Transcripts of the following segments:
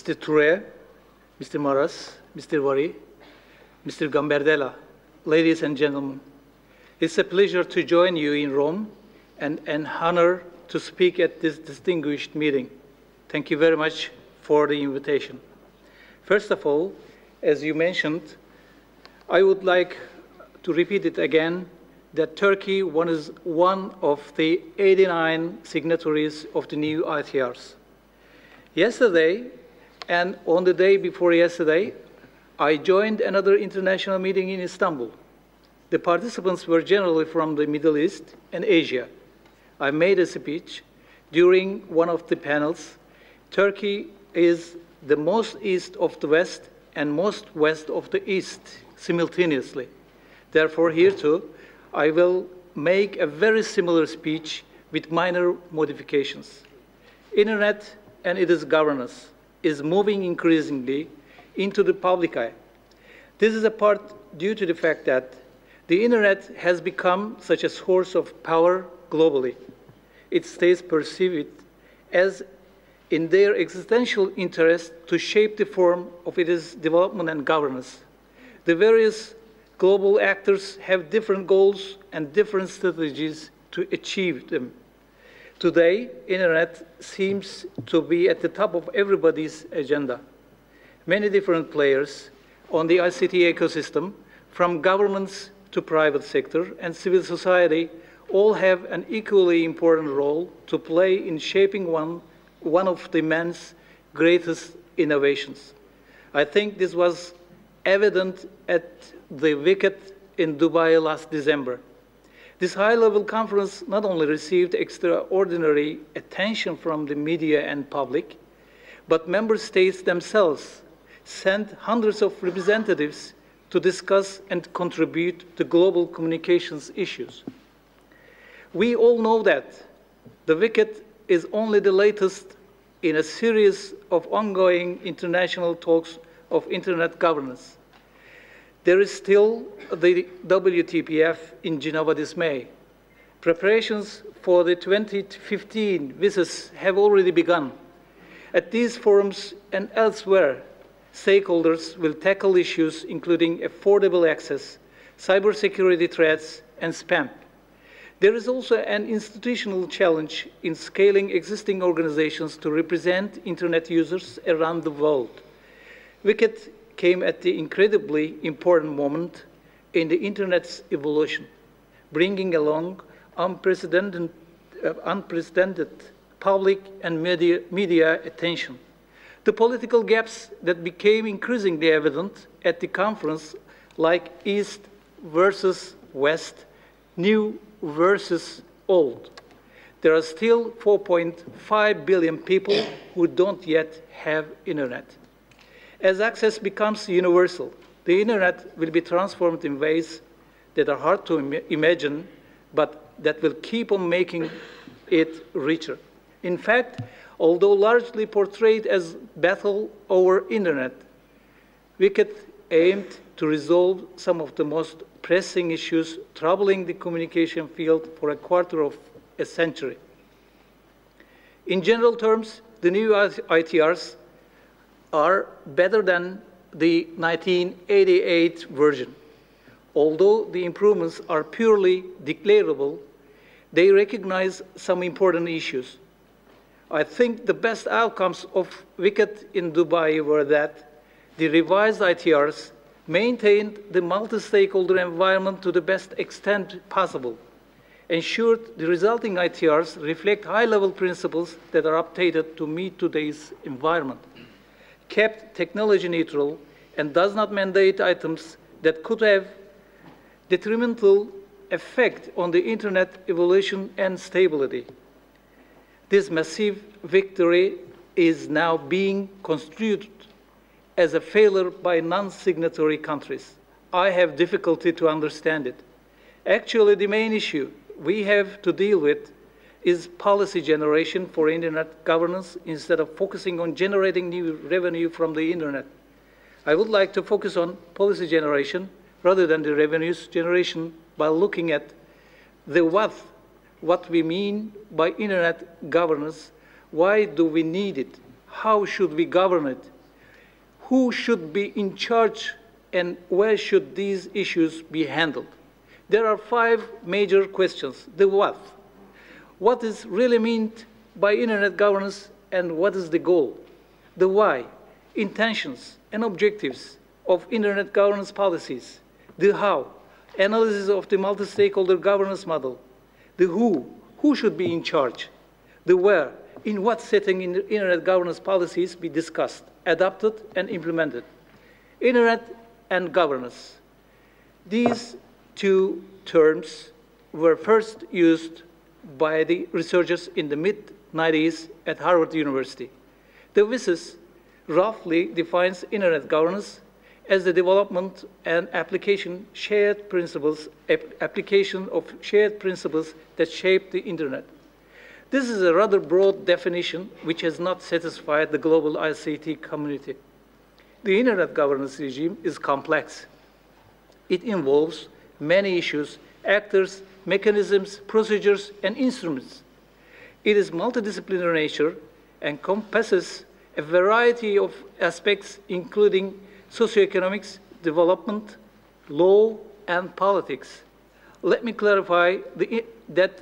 Mr. Toure, Mr. Maras, Mr. Wari, Mr. Gambardella, ladies and gentlemen, it's a pleasure to join you in Rome and an honor to speak at this distinguished meeting. Thank you very much for the invitation. First of all, as you mentioned, I would like to repeat it again that Turkey was one of the 89 signatories of the new ITRs. Yesterday, and on the day before yesterday, I joined another international meeting in Istanbul. The participants were generally from the Middle East and Asia. I made a speech during one of the panels. Turkey is the most east of the West and most west of the East simultaneously. Therefore, here too, I will make a very similar speech with minor modifications. Internet and its governance is moving increasingly into the public eye. This is a part due to the fact that the Internet has become such a source of power globally. It stays perceived as in their existential interest to shape the form of its development and governance. The various global actors have different goals and different strategies to achieve them. Today, Internet seems to be at the top of everybody's agenda. Many different players on the ICT ecosystem, from governments to private sector and civil society, all have an equally important role to play in shaping one of the man's greatest innovations. I think this was evident at the WICET in Dubai last December. This high-level conference not only received extraordinary attention from the media and public, but member states themselves sent hundreds of representatives to discuss and contribute to global communications issues. We all know that the WICET is only the latest in a series of ongoing international talks of Internet governance. There is still the WTPF in Geneva this May. Preparations for the 2015 visits have already begun. At these forums and elsewhere, stakeholders will tackle issues including affordable access, cybersecurity threats, and spam. There is also an institutional challenge in scaling existing organizations to represent Internet users around the world. WICET came at the incredibly important moment in the Internet's evolution, bringing along unprecedented public and media attention. The political gaps that became increasingly evident at the conference, like East versus West, new versus old. There are still 4.5 billion people who don't yet have Internet. As access becomes universal, the Internet will be transformed in ways that are hard to imagine, but that will keep on making it richer. In fact, although largely portrayed as battle over Internet, WICET aimed to resolve some of the most pressing issues troubling the communication field for a quarter of a century. In general terms, the new ITRs are better than the 1988 version. Although the improvements are purely declarable, they recognize some important issues. I think the best outcomes of WICET in Dubai were that the revised ITRs maintained the multi-stakeholder environment to the best extent possible, ensured the resulting ITRs reflect high-level principles that are updated to meet today's environment, kept technology neutral, and does not mandate items that could have detrimental effect on the Internet evolution and stability. This massive victory is now being construed as a failure by non-signatory countries. I have difficulty to understand it. Actually, the main issue we have to deal with is policy generation for Internet governance instead of focusing on generating new revenue from the Internet. I would like to focus on policy generation rather than the revenues generation by looking at the what we mean by Internet governance, why do we need it, how should we govern it, Who should be in charge and where should these issues be handled? There are 5 major questions. The what? What is really meant by internet governance and what is the goal? The why, intentions and objectives of internet governance policies. The how, analysis of the multi-stakeholder governance model. The who should be in charge? The where, in what setting in the internet governance policies be discussed, adopted and implemented. Internet and governance. These 2 terms were first used by the researchers in the mid-90s at Harvard University. The WSIS roughly defines internet governance as the development and application application of shared principles that shape the internet. This is a rather broad definition which has not satisfied the global ICT community. The internet governance regime is complex. It involves many issues, actors, mechanisms, procedures, and instruments. It is multidisciplinary nature and encompasses a variety of aspects, including socioeconomics, development, law, and politics. Let me clarify that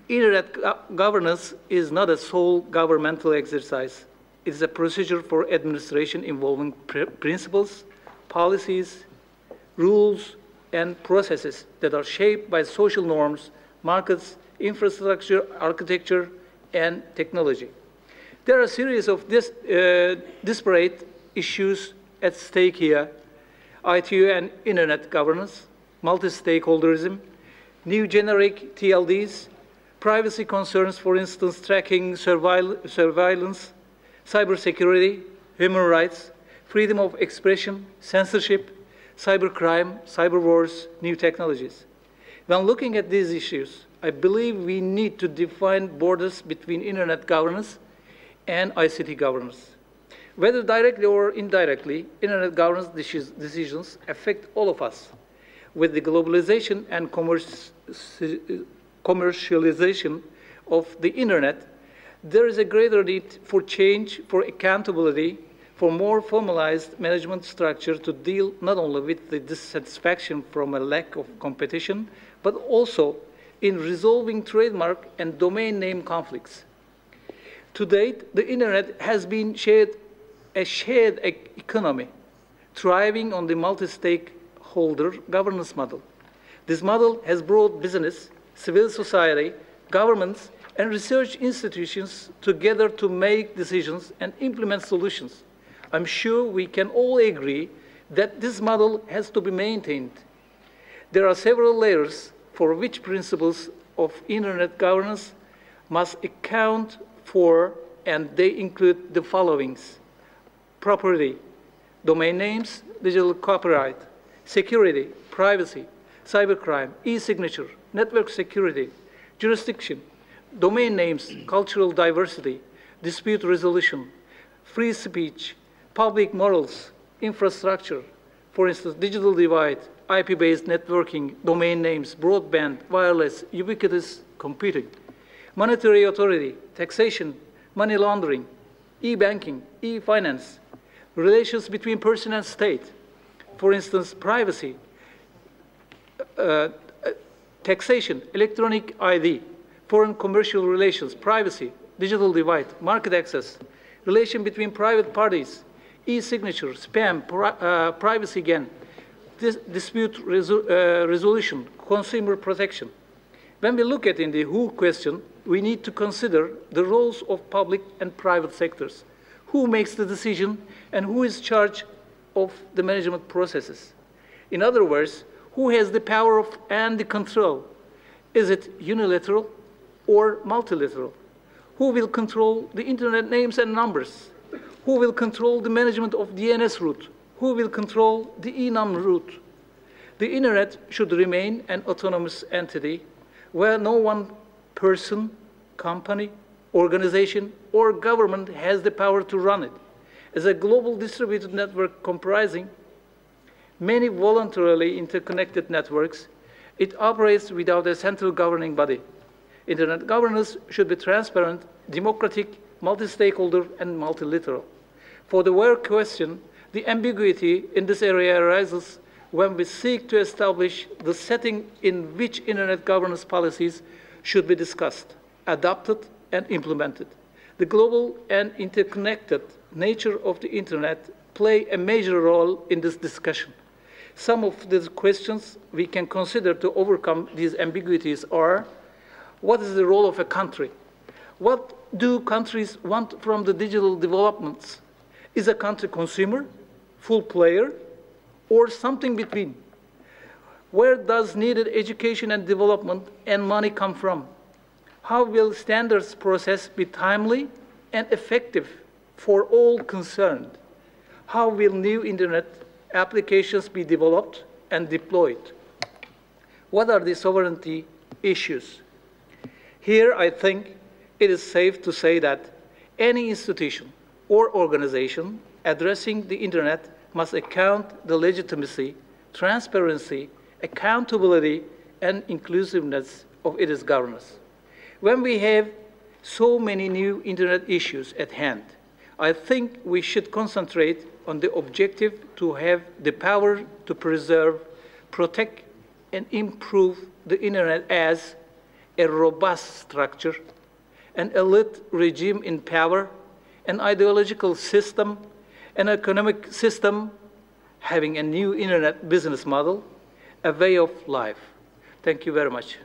internet governance is not a sole governmental exercise. It is a procedure for administration involving principles, policies, rules, and processes that are shaped by social norms, markets, infrastructure, architecture, and technology. There are a series of disparate issues at stake here: ITU and internet governance, multi-stakeholderism, new generic TLDs, privacy concerns, for instance, tracking, surveillance, cybersecurity, human rights, freedom of expression, censorship, cybercrime, cyber wars, new technologies. When looking at these issues, I believe we need to define borders between internet governance and ICT governance. Whether directly or indirectly, internet governance decisions affect all of us. With the globalization and commercialization of the internet, there is a greater need for change, for accountability, for more formalized management structure to deal not only with the dissatisfaction from a lack of competition, but also in resolving trademark and domain name conflicts. To date, the internet has been a shared economy, thriving on the multi-stakeholder governance model. This model has brought business, civil society, governments, and research institutions together to make decisions and implement solutions. I'm sure we can all agree that this model has to be maintained. There are several layers for which principles of internet governance must account for, and they include the followings: property, domain names, digital copyright, security, privacy, cybercrime, e-signature, network security, jurisdiction, domain names, cultural diversity, dispute resolution, free speech, public morals, infrastructure, for instance, digital divide, IP-based networking, domain names, broadband, wireless, ubiquitous computing, monetary authority, taxation, money laundering, e-banking, e-finance, relations between person and state, for instance, privacy, taxation, electronic ID, foreign commercial relations, privacy, digital divide, market access, relation between private parties, e-signature, spam, privacy again, dispute resolution, consumer protection. When we look at in the who question, we need to consider the roles of public and private sectors. Who makes the decision and who is in charge of the management processes? In other words, who has the power of and the control? Is it unilateral or multilateral? Who will control the internet names and numbers? Who will control the management of DNS route? Who will control the enum route? The internet should remain an autonomous entity where no one person, company, organization, or government has the power to run it. As a global distributed network comprising many voluntarily interconnected networks, it operates without a central governing body. Internet governance should be transparent, democratic, multi-stakeholder, and multilateral. For the where question, the ambiguity in this area arises when we seek to establish the setting in which internet governance policies should be discussed, adopted, and implemented. The global and interconnected nature of the internet play a major role in this discussion. Some of the questions we can consider to overcome these ambiguities are: what is the role of a country? What do countries want from the digital developments? Is a country consumer, full player, or something between? Where does needed education and development and money come from? How will standards process be timely and effective for all concerned? How will new internet applications be developed and deployed? What are the sovereignty issues? Here, I think it is safe to say that any institution or organization addressing the internet must account the legitimacy, transparency, accountability, and inclusiveness of its governance. When we have so many new internet issues at hand, I think we should concentrate on the objective to have the power to preserve, protect, and improve the internet as a robust structure, an elite regime in power, an ideological system, an economic system having a new internet business model, a way of life. Thank you very much.